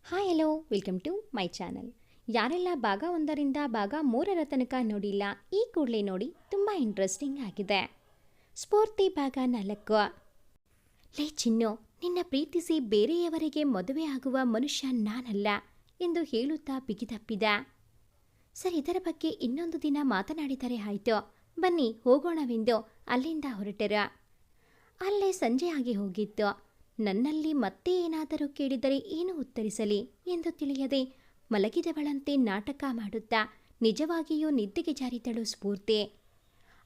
Hi hello welcome to my channel. ಯಾರೆಲ್ಲ ಭಾಗ 1ರಿಂದ ಭಾಗ 3ರ ತನಕ ನೋಡಿಲ್ಲ, ಈ ಕೂಡಲೇ ನೋಡಿ, ತುಂಬ ಇಂಟ್ರೆಸ್ಟಿಂಗ್ ಆಗಿದೆ. ಸ್ಫೂರ್ತಿ ಭಾಗ 4. ಲೇ ಚಿನ್ನು, ನಿನ್ನ ಪ್ರೀತಿಸಿ ಬೇರೆಯವರಿಗೆ ಮದುವೆ ಆಗುವ ಮನುಷ್ಯ ನಾನಲ್ಲ ಎಂದು ಹೇಳುತ್ತಾ ಬಿಗಿದಪ್ಪಿದ. ಸರ್, ಇದರ ಬಗ್ಗೆ ಇನ್ನೊಂದು ದಿನ ಮಾತನಾಡಿದರೆ ಆಯಿತು, ಬನ್ನಿ ಹೋಗೋಣವೆಂದು ಅಲ್ಲಿಂದ ಹೊರಟರ. ಅಲ್ಲೇ ಸಂಜೆ ಆಗಿ ಹೋಗಿತ್ತು. ನನ್ನಲ್ಲಿ ಮತ್ತೆ ಏನಾದರೂ ಕೇಳಿದರೆ ಏನು ಉತ್ತರಿಸಲಿ ಎಂದು ತಿಳಿಯದೆ ಮಲಗಿದವಳಂತೆ ನಾಟಕ ಮಾಡುತ್ತಾ ನಿಜವಾಗಿಯೂ ನಿದ್ದೆಗೆ ಜಾರಿದಳು ಸ್ಫೂರ್ತಿ.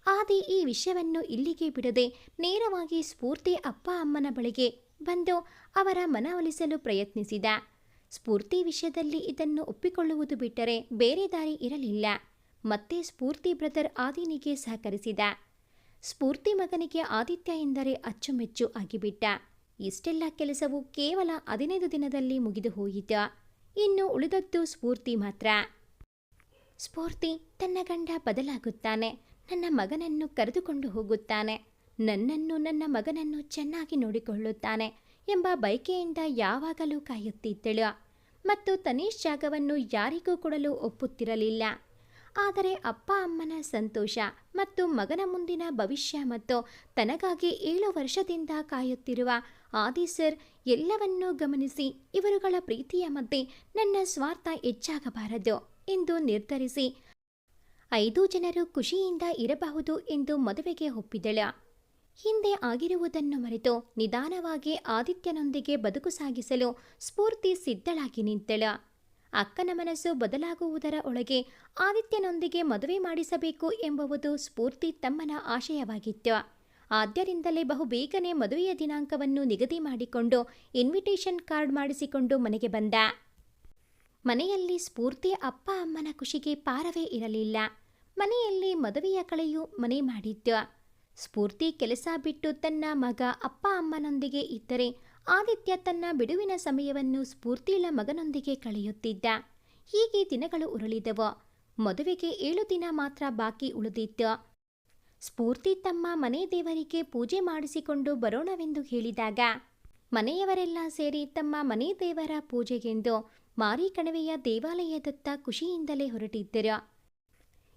ಆದಿ ಈ ವಿಷಯವನ್ನು ಇಲ್ಲಿಗೆ ಬಿಡದೆ ನೇರವಾಗಿ ಸ್ಫೂರ್ತಿ ಅಪ್ಪ ಅಮ್ಮನ ಬಳಿಗೆ ಬಂದು ಅವರ ಮನವೊಲಿಸಲು ಪ್ರಯತ್ನಿಸಿದ. ಸ್ಫೂರ್ತಿ ವಿಷಯದಲ್ಲಿ ಇದನ್ನು ಒಪ್ಪಿಕೊಳ್ಳುವುದು ಬಿಟ್ಟರೆ ಬೇರೆ ದಾರಿ ಇರಲಿಲ್ಲ. ಮತ್ತೆ ಸ್ಫೂರ್ತಿ ಬ್ರದರ್ ಆದಿನಿಗೆ ಸಹಕರಿಸಿದ. ಸ್ಫೂರ್ತಿ ಮಗನಿಗೆ ಆದಿತ್ಯ ಎಂದರೆ ಅಚ್ಚುಮೆಚ್ಚು ಆಗಿಬಿಟ್ಟ. ಇಷ್ಟೆಲ್ಲ ಕೆಲಸವು ಕೇವಲ 15 ದಿನದಲ್ಲಿ ಮುಗಿದು ಹೋಯಿತು. ಇನ್ನು ಉಳಿದದ್ದು ಸ್ಫೂರ್ತಿ ಮಾತ್ರ. ಸ್ಫೂರ್ತಿ ತನ್ನ ಗಂಡ ಬದಲಾಗುತ್ತಾನೆ, ನನ್ನ ಮಗನನ್ನು ಕರೆದುಕೊಂಡು ಹೋಗುತ್ತಾನೆ, ನನ್ನನ್ನು ನನ್ನ ಮಗನನ್ನು ಚೆನ್ನಾಗಿ ನೋಡಿಕೊಳ್ಳುತ್ತಾನೆ ಎಂಬ ಬಯಕೆಯಿಂದ ಯಾವಾಗಲೂ ಕಾಯುತ್ತಿದ್ದಳು. ಮತ್ತು ತನೀಶ್ ಜಾಗವನ್ನು ಯಾರಿಗೂ ಕೊಡಲು ಒಪ್ಪುತ್ತಿರಲಿಲ್ಲ. ಆದರೆ ಅಪ್ಪ ಅಮ್ಮನ ಸಂತೋಷ ಮತ್ತು ಮಗನ ಮುಂದಿನ ಭವಿಷ್ಯ ಮತ್ತು ತನಗಾಗಿ 7 ವರ್ಷದಿಂದ ಕಾಯುತ್ತಿರುವ ಆದಿ ಸರ್ ಎಲ್ಲವನ್ನೂ ಗಮನಿಸಿ ಇವರುಗಳ ಪ್ರೀತಿಯ ಮಧ್ಯೆ ನನ್ನ ಸ್ವಾರ್ಥ ಹೆಚ್ಚಾಗಬಾರದು ಎಂದು ನಿರ್ಧರಿಸಿ 5 ಜನರು ಖುಷಿಯಿಂದ ಇರಬಹುದು ಎಂದು ಮದುವೆಗೆ ಒಪ್ಪಿದಳು. ಹಿಂದೆ ಆಗಿರುವುದನ್ನು ಮರೆತು ನಿಧಾನವಾಗಿ ಆದಿತ್ಯನೊಂದಿಗೆ ಬದುಕು ಸಾಗಿಸಲು ಸ್ಫೂರ್ತಿ ಸಿದ್ಧಳಾಗಿ ನಿಂತಳು. ಅಕ್ಕನ ಮನಸ್ಸು ಬದಲಾಗುವುದರ ಒಳಗೆ ಆದಿತ್ಯನೊಂದಿಗೆ ಮದುವೆ ಮಾಡಿಸಬೇಕು ಎಂಬುವುದು ಸ್ಫೂರ್ತಿ ತಮ್ಮನ ಆಶಯವಾಗಿತ್ತು. ಆದ್ದರಿಂದಲೇ ಬಹುಬೇಗನೆ ಮದುವೆಯ ದಿನಾಂಕವನ್ನು ನಿಗದಿ ಮಾಡಿಕೊಂಡು ಇನ್ವಿಟೇಷನ್ ಕಾರ್ಡ್ ಮಾಡಿಸಿಕೊಂಡು ಮನೆಗೆ ಬಂದ. ಮನೆಯಲ್ಲಿ ಸ್ಫೂರ್ತಿ ಅಪ್ಪ ಅಮ್ಮನ ಖುಷಿಗೆ ಪಾರವೇ ಇರಲಿಲ್ಲ. ಮನೆಯಲ್ಲಿ ಮದುವೆಯ ಕಳೆಯು ಮನೆ ಮಾಡಿತ್ತು. ಸ್ಫೂರ್ತಿ ಕೆಲಸ ಬಿಟ್ಟು ತನ್ನ ಮಗ ಅಪ್ಪ ಅಮ್ಮನೊಂದಿಗೆ ಇದ್ದರೆ ಆದಿತ್ಯ ತನ್ನ ಬಿಡುವಿನ ಸಮಯವನ್ನು ಸ್ಫೂರ್ತಿಳ ಮಗನೊಂದಿಗೆ ಕಳೆಯುತ್ತಿದ್ದ. ಹೀಗೆ ದಿನಗಳು ಉರುಳಿದವು. ಮದುವೆಗೆ 7 ದಿನ ಮಾತ್ರ ಬಾಕಿ ಉಳಿದಿತ್ತು. ಸ್ಫೂರ್ತಿ ತಮ್ಮ ಮನೆ ದೇವರಿಗೆ ಪೂಜೆ ಮಾಡಿಸಿಕೊಂಡು ಬರೋಣವೆಂದು ಹೇಳಿದಾಗ ಮನೆಯವರೆಲ್ಲ ಸೇರಿ ತಮ್ಮ ಮನೆ ದೇವರ ಪೂಜೆಗೆಂದು ಮಾರಿಕಣಿವೆಯ ದೇವಾಲಯದತ್ತ ಖುಷಿಯಿಂದಲೇ ಹೊರಟಿದ್ದರು.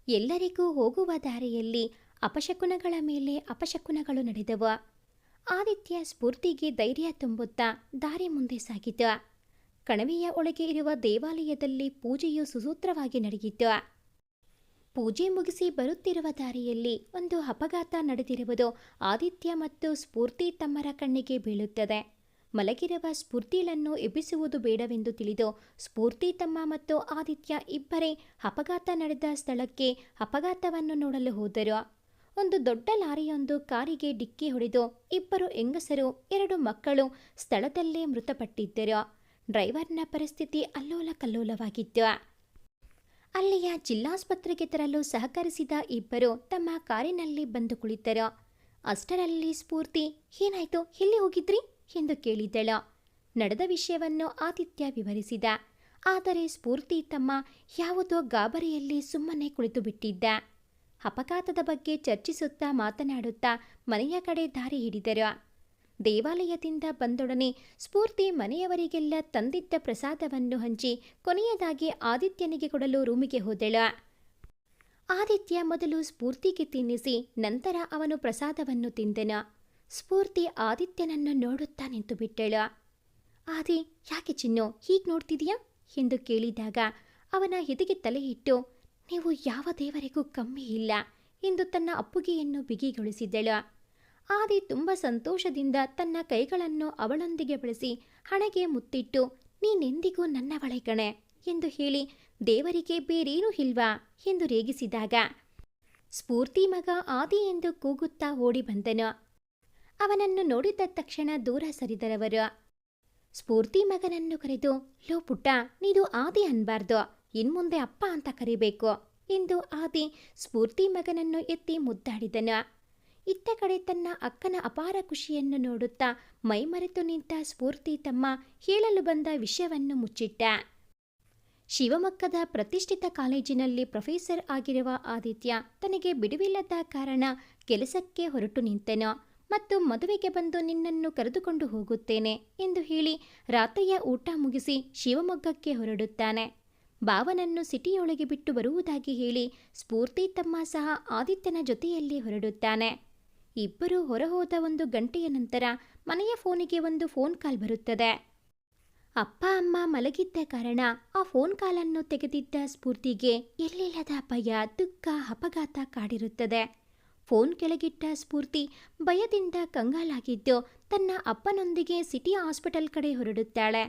ಎಲ್ಲರಿಗೂ ಹೋಗುವ ದಾರಿಯಲ್ಲಿ ಅಪಶಕುನಗಳ ಮೇಲೆ ಅಪಶಕುನಗಳು ನಡೆದವು. ಆದಿತ್ಯ ಸ್ಫೂರ್ತಿಗೆ ಧೈರ್ಯ ತುಂಬುತ್ತಾ ದಾರಿ ಮುಂದೆ ಸಾಗಿದ. ಕಣಿವೆಯ ಒಳಗೆ ಇರುವ ದೇವಾಲಯದಲ್ಲಿ ಪೂಜೆಯು ಸುಸೂತ್ರವಾಗಿ ನಡೆಯಿತು. ಪೂಜೆ ಮುಗಿಸಿ ಬರುತ್ತಿರುವ ದಾರಿಯಲ್ಲಿ ಒಂದು ಅಪಘಾತ ನಡೆದಿರುವುದು ಆದಿತ್ಯ ಮತ್ತು ಸ್ಫೂರ್ತಿ ತಮ್ಮರ ಕಣ್ಣಿಗೆ ಬೀಳುತ್ತದೆ. ಮಲಗಿರುವ ಸ್ಫೂರ್ತಿಳನ್ನು ಎಬ್ಬಿಸುವುದು ಬೇಡವೆಂದು ತಿಳಿದು ಸ್ಫೂರ್ತಿ ತಮ್ಮ ಮತ್ತು ಆದಿತ್ಯ ಇಬ್ಬರೇ ಅಪಘಾತ ನಡೆದ ಸ್ಥಳಕ್ಕೆ ಅಪಘಾತವನ್ನು ನೋಡಲು ಹೋದರು. ಒಂದು ದೊಡ್ಡ ಲಾರಿಯೊಂದು ಕಾರಿಗೆ ಡಿಕ್ಕಿ ಹೊಡೆದು 2 ಹೆಂಗಸರು 2 ಮಕ್ಕಳು ಸ್ಥಳದಲ್ಲೇ ಮೃತಪಟ್ಟಿದ್ದರು. ಡ್ರೈವರ್ನ ಪರಿಸ್ಥಿತಿ ಅಲ್ಲೋಲ ಕಲ್ಲೋಲವಾಗಿತ್ತು. ಅಲ್ಲಿಯ ಜಿಲ್ಲಾಸ್ಪತ್ರೆಗೆ ತರಲು ಸಹಕರಿಸಿದ ಇಬ್ಬರು ತಮ್ಮ ಕಾರಿನಲ್ಲಿ ಬಂದು ಕುಳಿತರು. ಅಷ್ಟರಲ್ಲಿ ಸ್ಫೂರ್ತಿ, ಏನಾಯ್ತು, ಎಲ್ಲಿ ಹೋಗಿದ್ರಿ ಎಂದು ಕೇಳಿದಳು. ನಡೆದ ವಿಷಯವನ್ನು ಆದಿತ್ಯ ವಿವರಿಸಿದ. ಆದರೆ ಸ್ಫೂರ್ತಿ ತಮ್ಮ ಯಾವುದೋ ಗಾಬರಿಯಲ್ಲಿ ಸುಮ್ಮನೆ ಕುಳಿತು ಬಿಟ್ಟಿದ್ದ. ಅಪಘಾತದ ಬಗ್ಗೆ ಚರ್ಚಿಸುತ್ತಾ ಮಾತನಾಡುತ್ತಾ ಮನೆಯ ಕಡೆ ದಾರಿ ಹಿಡಿದರು. ದೇವಾಲಯದಿಂದ ಬಂದೊಡನೆ ಸ್ಫೂರ್ತಿ ಮನೆಯವರಿಗೆಲ್ಲ ತಂದಿದ್ದ ಪ್ರಸಾದವನ್ನು ಹಂಚಿ ಕೊನೆಯದಾಗಿ ಆದಿತ್ಯನಿಗೆ ಕೊಡಲು ರೂಮಿಗೆ ಹೋದಳು. ಆದಿತ್ಯ ಮೊದಲು ಸ್ಫೂರ್ತಿಗೆ ತಿನ್ನಿಸಿ ನಂತರ ಅವನು ಪ್ರಸಾದವನ್ನು ತಿಂದನು. ಸ್ಫೂರ್ತಿ ಆದಿತ್ಯನನ್ನು ನೋಡುತ್ತಾ ನಿಂತು ಬಿಟ್ಟಳು. ಆದಿ, ಯಾಕೆ ಚಿನ್ನು ಹೀಗೆ ನೋಡ್ತಿದೀಯಾ ಎಂದು ಕೇಳಿದಾಗ ಅವನ ಎದೆಗೆ ತಲೆ ಇಟ್ಟು, ನೀವು ಯಾವ ದೇವರಿಗೂ ಕಮ್ಮಿ ಇಲ್ಲ ಎಂದು ತನ್ನ ಅಪ್ಪುಗೆಯನ್ನು ಬಿಗಿಗೊಳಿಸಿದಳು. ಆದಿ ತುಂಬ ಸಂತೋಷದಿಂದ ತನ್ನ ಕೈಗಳನ್ನು ಅವಳೊಂದಿಗೆ ಬಳಸಿ ಹಣೆಗೆ ಮುತ್ತಿಟ್ಟು, ನೀನೆಂದಿಗೂ ನನ್ನವಳೆ ಕಣೆ ಎಂದು ಹೇಳಿ, ದೇವರಿಗೆ ಬೇರೇನೂ ಇಲ್ವಾ ಎಂದು ರೇಗಿಸಿದಾಗ ಸ್ಫೂರ್ತಿ ಮಗ ಆದಿ ಎಂದು ಕೂಗುತ್ತಾ ಓಡಿ ಬಂದನು. ಅವನನ್ನು ನೋಡಿದ ತಕ್ಷಣ ದೂರ ಸರಿದರವರು. ಸ್ಫೂರ್ತಿ ಮಗನನ್ನು ಕರೆದು, ಲೋ ಪುಟ್ಟ, ನೀನು ಆದಿ ಅನ್ಬಾರ್ದು, ಇನ್ಮುಂದೆ ಅಪ್ಪ ಅಂತ ಕರಿಬೇಕು ಎಂದು ಆದಿ ಸ್ಫೂರ್ತಿ ಮಗನನ್ನು ಎತ್ತಿ ಮುದ್ದಾಡಿದನು. ಇತ್ತ ಕಡೆ ತನ್ನ ಅಕ್ಕನ ಅಪಾರ ಖುಷಿಯನ್ನು ನೋಡುತ್ತಾ ಮೈಮರೆತು ನಿಂತ ಸ್ಫೂರ್ತಿ ತಮ್ಮ ಹೇಳಲು ಬಂದ ವಿಷಯವನ್ನು ಮುಚ್ಚಿಟ್ಟ. ಶಿವಮೊಗ್ಗದ ಪ್ರತಿಷ್ಠಿತ ಕಾಲೇಜಿನಲ್ಲಿ ಪ್ರೊಫೆಸರ್ ಆಗಿರುವ ಆದಿತ್ಯ ತನಗೆ ಬಿಡುವಿಲ್ಲದ ಕಾರಣ ಕೆಲಸಕ್ಕೆ ಹೊರಟು ನಿಂತನು. ಮತ್ತು ಮದುವೆಗೆ ಬಂದು ನಿನ್ನನ್ನು ಕರೆದುಕೊಂಡು ಹೋಗುತ್ತೇನೆ ಎಂದು ಹೇಳಿ ರಾತ್ರಿಯ ಊಟ ಮುಗಿಸಿ ಶಿವಮೊಗ್ಗಕ್ಕೆ ಹೊರಡುತ್ತಾನೆ. ಭಾವನನ್ನು ಸಿಟಿಯೊಳಗೆ ಬಿಟ್ಟು ಬರುವುದಾಗಿ ಹೇಳಿ ಸ್ಫೂರ್ತಿ ತಮ್ಮ ಸಹ ಆದಿತ್ಯನ ಜೊತೆಯಲ್ಲಿ ಹೊರಡುತ್ತಾನೆ. ಇಬ್ಬರು ಹೊರಹೋದ 1 ಗಂಟೆಯ ನಂತರ ಮನೆಯ ಫೋನಿಗೆ ಒಂದು ಫೋನ್ ಕಾಲ್ ಬರುತ್ತದೆ. ಅಪ್ಪ ಅಮ್ಮ ಮಲಗಿದ್ದ ಕಾರಣ ಆ ಫೋನ್ ಕಾಲನ್ನು ತೆಗೆದಿದ್ದ ಸ್ಫೂರ್ತಿಗೆ ಎಲ್ಲಿಲ್ಲದ ಭಯ, ದುಃಖ, ಅಪಘಾತ ಕಾಡಿರುತ್ತದೆ. ಫೋನ್ ಕೆಳಗಿಟ್ಟ ಸ್ಫೂರ್ತಿ ಭಯದಿಂದ ಕಂಗಾಲಾಗಿದ್ದು ತನ್ನ ಅಪ್ಪನೊಂದಿಗೆ ಸಿಟಿ ಹಾಸ್ಪಿಟಲ್ ಕಡೆ ಹೊರಡುತ್ತಾಳೆ.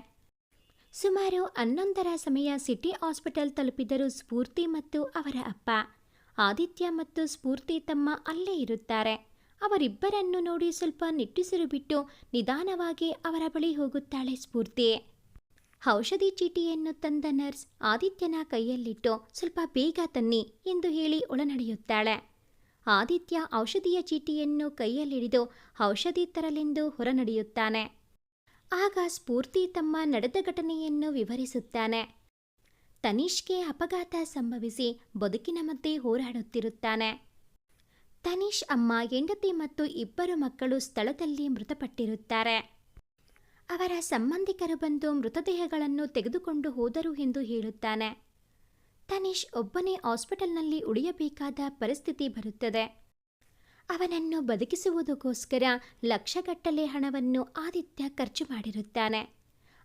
ಸುಮಾರು 11ರ ಸಮಯ ಸಿಟಿ ಹಾಸ್ಪಿಟಲ್ ತಲುಪಿದರೂ ಸ್ಫೂರ್ತಿ ಮತ್ತು ಅವರ ಅಪ್ಪ ಆದಿತ್ಯ ಮತ್ತು ಸ್ಫೂರ್ತಿ ತಮ್ಮ ಅಲ್ಲೇ ಇರುತ್ತಾರೆ. ಅವರಿಬ್ಬರನ್ನು ನೋಡಿ ಸ್ವಲ್ಪ ನಿಟ್ಟುಸಿರು ಬಿಟ್ಟು ನಿಧಾನವಾಗಿ ಅವರ ಬಳಿ ಹೋಗುತ್ತಾಳೆ ಸ್ಫೂರ್ತಿ. ಔಷಧಿ ಚೀಟಿಯನ್ನು ತಂದ ನರ್ಸ್ ಆದಿತ್ಯನ ಕೈಯಲ್ಲಿಟ್ಟು ಸ್ವಲ್ಪ ಬೇಗ ತನ್ನಿ ಎಂದು ಹೇಳಿ ಒಳನಡೆಯುತ್ತಾಳೆ. ಆದಿತ್ಯ ಔಷಧಿಯ ಚೀಟಿಯನ್ನು ಕೈಯಲ್ಲಿಡಿದು ಔಷಧಿ ತರಲೆಂದು ಹೊರನಡೆಯುತ್ತಾನೆ. ಆಗ ಸ್ಫೂರ್ತಿ ತಮ್ಮ ನಡೆದ ಘಟನೆಯನ್ನು ವಿವರಿಸುತ್ತಾನೆ. ತನಿಷ್ಗೆ ಅಪಘಾತ ಸಂಭವಿಸಿ ಬದುಕಿನ ಮಧ್ಯೆ ಹೋರಾಡುತ್ತಿರುತ್ತಾನೆ. ತನಿಷ್ ಅಮ್ಮ, ಹೆಂಡತಿ ಮತ್ತು 2 ಮಕ್ಕಳು ಸ್ಥಳದಲ್ಲಿ ಮೃತಪಟ್ಟಿರುತ್ತಾರೆ. ಅವರ ಸಂಬಂಧಿಕರು ಬಂದು ಮೃತದೇಹಗಳನ್ನು ತೆಗೆದುಕೊಂಡು ಹೋದರು ಎಂದು ಹೇಳುತ್ತಾನೆ. ತನಿಷ್ ಒಬ್ಬನೇ ಹಾಸ್ಪಿಟಲ್ನಲ್ಲಿ ಉಳಿಯಬೇಕಾದ ಪರಿಸ್ಥಿತಿ ಬರುತ್ತದೆ. ಅವನನ್ನು ಬದುಕಿಸುವುದಕ್ಕೋಸ್ಕರ ಲಕ್ಷಗಟ್ಟಲೆ ಹಣವನ್ನು ಆದಿತ್ಯ ಖರ್ಚು ಮಾಡಿರುತ್ತಾನೆ.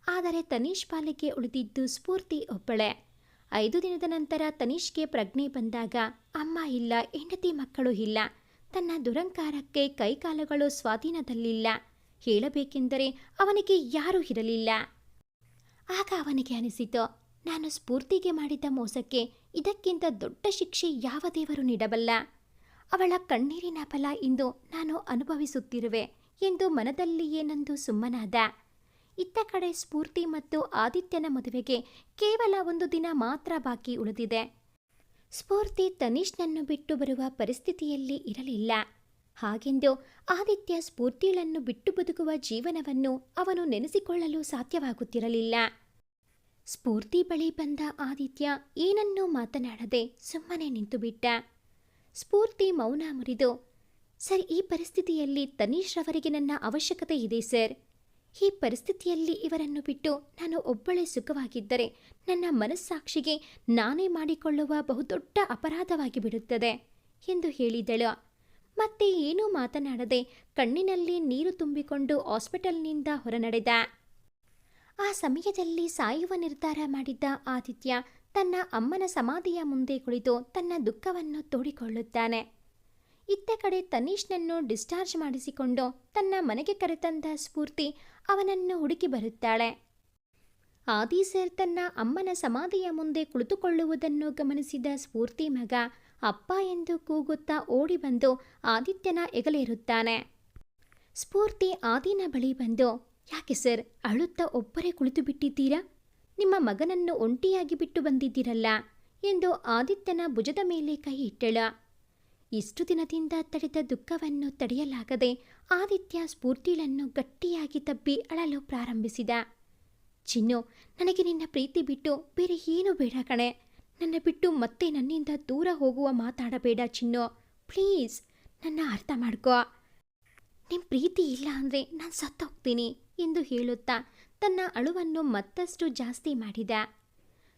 ಆದರೆ ತನಿಷ್ ಪಾಲಿಗೆ ಉಳಿದಿದ್ದು ಸ್ಫೂರ್ತಿ ಒಬ್ಬಳೇ. 5 ದಿನದ ನಂತರ ತನಿಷ್ಗೆ ಪ್ರಜ್ಞೆ ಬಂದಾಗ ಅಮ್ಮ ಇಲ್ಲ, ಹೆಂಡತಿ ಮಕ್ಕಳು ಇಲ್ಲ. ತನ್ನ ದುರಂಕಾರಕ್ಕೆ ಕೈಕಾಲುಗಳು ಸ್ವಾಧೀನದಲ್ಲಿಲ್ಲ. ಹೇಳಬೇಕೆಂದರೆ ಅವನಿಗೆ ಯಾರೂ ಇರಲಿಲ್ಲ. ಆಗ ಅವನಿಗೆ ಅನಿಸಿತು, ನಾನು ಸ್ಫೂರ್ತಿಗೆ ಮಾಡಿದ ಮೋಸಕ್ಕೆ ಇದಕ್ಕಿಂತ ದೊಡ್ಡ ಶಿಕ್ಷೆ ಯಾವ ದೇವರು ನೀಡಬಲ್ಲ. ಅವಳ ಕಣ್ಣೀರಿನ ಫಲ ಇಂದು ನಾನು ಅನುಭವಿಸುತ್ತಿರುವೆ ಎಂದು ಮನದಲ್ಲಿಯೇ ನಂದು ಸುಮ್ಮನಾದ. ಇತ್ತ ಕಡೆ ಸ್ಫೂರ್ತಿ ಮತ್ತು ಆದಿತ್ಯನ ಮದುವೆಗೆ ಕೇವಲ 1 ದಿನ ಮಾತ್ರ ಬಾಕಿ ಉಳಿದಿದೆ. ಸ್ಫೂರ್ತಿ ತನಿಷ್ನನ್ನು ಬಿಟ್ಟು ಬರುವ ಪರಿಸ್ಥಿತಿಯಲ್ಲಿ ಇರಲಿಲ್ಲ. ಹಾಗೆಂದು ಆದಿತ್ಯ ಸ್ಫೂರ್ತಿಗಳನ್ನು ಬಿಟ್ಟು ಬದುಕುವ ಜೀವನವನ್ನು ಅವನು ನೆನೆಸಿಕೊಳ್ಳಲು ಸಾಧ್ಯವಾಗುತ್ತಿರಲಿಲ್ಲ. ಸ್ಫೂರ್ತಿ ಬಳಿ ಬಂದ ಆದಿತ್ಯ ಏನನ್ನೂ ಮಾತನಾಡದೆ ಸುಮ್ಮನೆ ನಿಂತುಬಿಟ್ಟ. ಸ್ಫೂರ್ತಿ ಮೌನ ಮುರಿದು, ಸರ್, ಈ ಪರಿಸ್ಥಿತಿಯಲ್ಲಿ ತನಿಷ್ ರವರಿಗೆ ನನ್ನ ಅವಶ್ಯಕತೆ ಇದೆ ಸರ್. ಈ ಪರಿಸ್ಥಿತಿಯಲ್ಲಿ ಇವರನ್ನು ಬಿಟ್ಟು ನಾನು ಒಬ್ಬಳೇ ಸುಖವಾಗಿದ್ದರೆ ನನ್ನ ಮನಸ್ಸಾಕ್ಷಿಗೆ ನಾನೇ ಮಾಡಿಕೊಳ್ಳುವ ಬಹುದೊಡ್ಡ ಅಪರಾಧವಾಗಿ ಬಿಡುತ್ತದೆ ಎಂದು ಹೇಳಿದಳು. ಮತ್ತೆ ಏನೂ ಮಾತನಾಡದೆ ಕಣ್ಣಿನಲ್ಲಿ ನೀರು ತುಂಬಿಕೊಂಡು ಹಾಸ್ಪಿಟಲ್ನಿಂದ ಹೊರನಡೆದ. ಆ ಸಮಯದಲ್ಲಿ ಸಾಯುವ ನಿರ್ಧಾರ ಮಾಡಿದ್ದ ಆದಿತ್ಯ ತನ್ನ ಅಮ್ಮನ ಸಮಾಧಿಯ ಮುಂದೆ ಕುಳಿತು ತನ್ನ ದುಃಖವನ್ನು ತೋಡಿಕೊಳ್ಳುತ್ತಾನೆ. ಇತ್ತ ಕಡೆ ತನಿಷ್ನನ್ನು ಡಿಸ್ಚಾರ್ಜ್ ಮಾಡಿಸಿಕೊಂಡು ತನ್ನ ಮನೆಗೆ ಕರೆತಂದ ಸ್ಫೂರ್ತಿ ಅವನನ್ನು ಹುಡುಕಿ ಬರುತ್ತಾಳೆ. ಆದಿ ಸರ್ ತನ್ನ ಅಮ್ಮನ ಸಮಾಧಿಯ ಮುಂದೆ ಕುಳಿತುಕೊಳ್ಳುವುದನ್ನು ಗಮನಿಸಿದ ಸ್ಫೂರ್ತಿ ಮಗ ಅಪ್ಪ ಎಂದು ಕೂಗುತ್ತಾ ಓಡಿ ಬಂದು ಆದಿತ್ಯನ ಹೆಗಲೇರುತ್ತಾನೆ. ಸ್ಫೂರ್ತಿ ಆದಿನ ಬಳಿ ಬಂದು, ಯಾಕೆ ಸರ್ ಅಳುತ್ತಾ ಒಬ್ಬರೇ ಕುಳಿತು ಬಿಟ್ಟಿದ್ದೀರಾ? ನಿಮ್ಮ ಮಗನನ್ನು ಒಂಟಿಯಾಗಿ ಬಿಟ್ಟು ಬಂದಿದ್ದೀರಲ್ಲ ಎಂದು ಆದಿತ್ಯನ ಭುಜದ ಮೇಲೆ ಕೈ ಇಟ್ಟಳ. ಇಷ್ಟು ದಿನದಿಂದ ತಡೆದ ದುಃಖವನ್ನು ತಡೆಯಲಾಗದೆ ಆದಿತ್ಯ ಸ್ಫೂರ್ತಿಳನ್ನು ಗಟ್ಟಿಯಾಗಿ ತಬ್ಬಿ ಅಳಲು ಪ್ರಾರಂಭಿಸಿದ. ಚಿನ್ನು, ನನಗೆ ನಿನ್ನ ಪ್ರೀತಿ ಬಿಟ್ಟು ಬೇರೆ ಏನೂ ಬೇಡ ಕಣೆ. ನನ್ನ ಬಿಟ್ಟು ಮತ್ತೆ ನನ್ನಿಂದ ದೂರ ಹೋಗುವ ಮಾತಾಡಬೇಡ ಚಿನ್ನು, ಪ್ಲೀಸ್ ನನ್ನ ಅರ್ಥ ಮಾಡ್ಕೋ. ನಿಮ್ಮ ಪ್ರೀತಿ ಇಲ್ಲ ಅಂದರೆ ನಾನು ಸತ್ತೋಗ್ತೀನಿ ಎಂದು ಹೇಳುತ್ತಾ ತನ್ನ ಅಳುವನ್ನು ಮತ್ತಷ್ಟು ಜಾಸ್ತಿ ಮಾಡಿದ.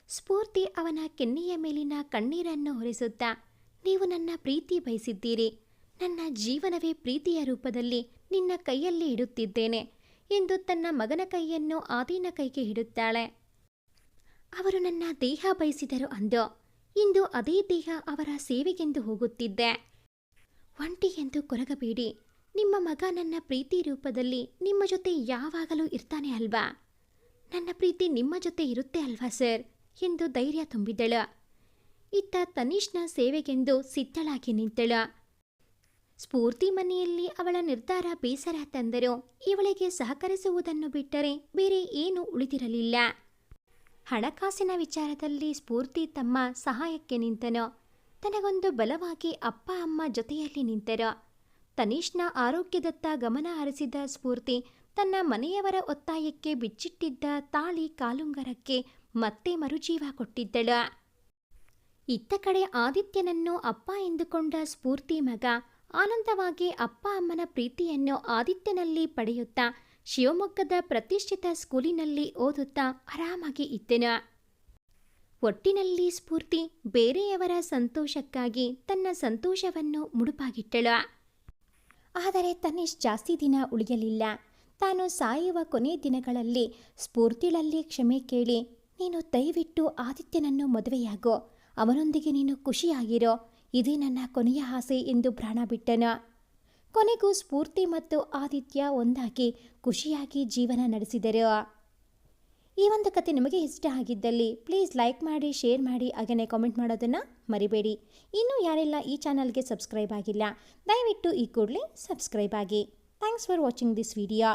ಸ್ಫೂರ್ತಿ ಅವನ ಕೆನ್ನೆಯ ಮೇಲಿನ ಕಣ್ಣೀರನ್ನು ಹೊರಿಸುತ್ತಾ, ನೀವು ನನ್ನ ಪ್ರೀತಿ ಬಯಸಿದ್ದೀರಿ, ನನ್ನ ಜೀವನವೇ ಪ್ರೀತಿಯ ರೂಪದಲ್ಲಿ ನಿನ್ನ ಕೈಯಲ್ಲಿ ಇಡುತ್ತಿದ್ದೇನೆ ಎಂದು ತನ್ನ ಮಗನ ಕೈಯನ್ನು ಆದಿನ ಕೈಗೆ ಇಡುತ್ತಾಳೆ. ಅವರು ನನ್ನ ದೇಹ ಬಯಸಿದರು ಅಂದು, ಇಂದು ಅದೇ ದೇಹ ಅವರ ಸೇವೆಗೆಂದು ಹೋಗುತ್ತಿದ್ದೆ. ಒಂಟಿ ಎಂದು ಕೊರಗಬೇಡಿ, ನಿಮ್ಮ ಮಗ ನನ್ನ ಪ್ರೀತಿ ರೂಪದಲ್ಲಿ ನಿಮ್ಮ ಜೊತೆ ಯಾವಾಗಲೂ ಇರ್ತಾನೆ ಅಲ್ವಾ? ನನ್ನ ಪ್ರೀತಿ ನಿಮ್ಮ ಜೊತೆ ಇರುತ್ತೆ ಅಲ್ವಾ ಸರ್ ಎಂದು ಧೈರ್ಯ ತುಂಬಿದಳು. ಇತ್ತ ತನಿಷ್ನ ಸೇವೆಗೆಂದು ಸಿದ್ಧಳಾಗಿ ನಿಂತಳು. ಸ್ಫೂರ್ತಿ ಮನೆಯಲ್ಲಿ ಅವಳ ನಿರ್ಧಾರ ಬೇಸರ ತಂದರೂ ಇವಳಿಗೆ ಸಹಕರಿಸುವುದನ್ನು ಬಿಟ್ಟರೆ ಬೇರೆ ಏನೂ ಉಳಿದಿರಲಿಲ್ಲ. ಹಣಕಾಸಿನ ವಿಚಾರದಲ್ಲಿ ಸ್ಫೂರ್ತಿ ತಮ್ಮ ಸಹಾಯಕ್ಕೆ ನಿಂತನು. ತನಗೊಂದು ಬಲವಾಗಿ ಅಪ್ಪ ಅಮ್ಮ ಜೊತೆಯಲ್ಲಿ ನಿಂತರು. ತನಿಷ್ನ ಆರೋಗ್ಯದತ್ತ ಗಮನ ಹರಿಸಿದ ಸ್ಫೂರ್ತಿ ತನ್ನ ಮನೆಯವರ ಒತ್ತಾಯಕ್ಕೆ ಬಿಚ್ಚಿಟ್ಟಿದ್ದ ತಾಳಿ ಕಾಲುಂಗರಕ್ಕೆ ಮತ್ತೆ ಮರುಜೀವ ಕೊಟ್ಟಿದ್ದಳು. ಇತ್ತ ಕಡೆ ಆದಿತ್ಯನನ್ನು ಅಪ್ಪ ಎಂದುಕೊಂಡ ಸ್ಫೂರ್ತಿ ಮಗ ಆನಂದವಾಗಿ ಅಪ್ಪ ಅಮ್ಮನ ಪ್ರೀತಿಯನ್ನು ಆದಿತ್ಯನಲ್ಲಿ ಪಡೆಯುತ್ತಾ ಶಿವಮೊಗ್ಗದ ಪ್ರತಿಷ್ಠಿತ ಸ್ಕೂಲಿನಲ್ಲಿ ಓದುತ್ತಾ ಆರಾಮಾಗಿ ಇದ್ದೆನು. ಒಟ್ಟಿನಲ್ಲಿ ಸ್ಫೂರ್ತಿ ಬೇರೆಯವರ ಸಂತೋಷಕ್ಕಾಗಿ ತನ್ನ ಸಂತೋಷವನ್ನು ಮುಡುಪಾಗಿಟ್ಟಳು. ಆದರೆ ತನ್ನಿಷ್ ಜಾಸ್ತಿ ದಿನ ಉಳಿಯಲಿಲ್ಲ. ತಾನು ಸಾಯುವ ಕೊನೆ ದಿನಗಳಲ್ಲಿ ಸ್ಫೂರ್ತಿಳಲ್ಲಿ ಕ್ಷಮೆ ಕೇಳಿ, ನೀನು ದಯವಿಟ್ಟು ಆದಿತ್ಯನನ್ನು ಮದುವೆಯಾಗೋ, ಅವನೊಂದಿಗೆ ನೀನು ಖುಷಿಯಾಗಿರೋ, ಇದೇ ನನ್ನ ಕೊನೆಯ ಆಸೆ ಎಂದು ಪ್ರಾಣ ಬಿಟ್ಟನು. ಕೊನೆಗೂ ಸ್ಫೂರ್ತಿ ಮತ್ತು ಆದಿತ್ಯ ಒಂದಾಗಿ ಖುಷಿಯಾಗಿ ಜೀವನ ನಡೆಸಿದರು. ಈ ಒಂದು ಕತೆ ನಿಮಗೆ ಇಷ್ಟ ಆಗಿದ್ದಲ್ಲಿ ಪ್ಲೀಸ್ ಲೈಕ್ ಮಾಡಿ, ಶೇರ್ ಮಾಡಿ, ಹಾಗೆಯೇ ಕಾಮೆಂಟ್ ಮಾಡೋದನ್ನು ಮರಿಬೇಡಿ. ಇನ್ನೂ ಯಾರೆಲ್ಲ ಈ ಚಾನಲ್ಗೆ ಸಬ್ಸ್ಕ್ರೈಬ್ ಆಗಿಲ್ಲ, ದಯವಿಟ್ಟು ಈ ಕೂಡಲೇ ಸಬ್ಸ್ಕ್ರೈಬ್ ಆಗಿ. Thanks for watching this video.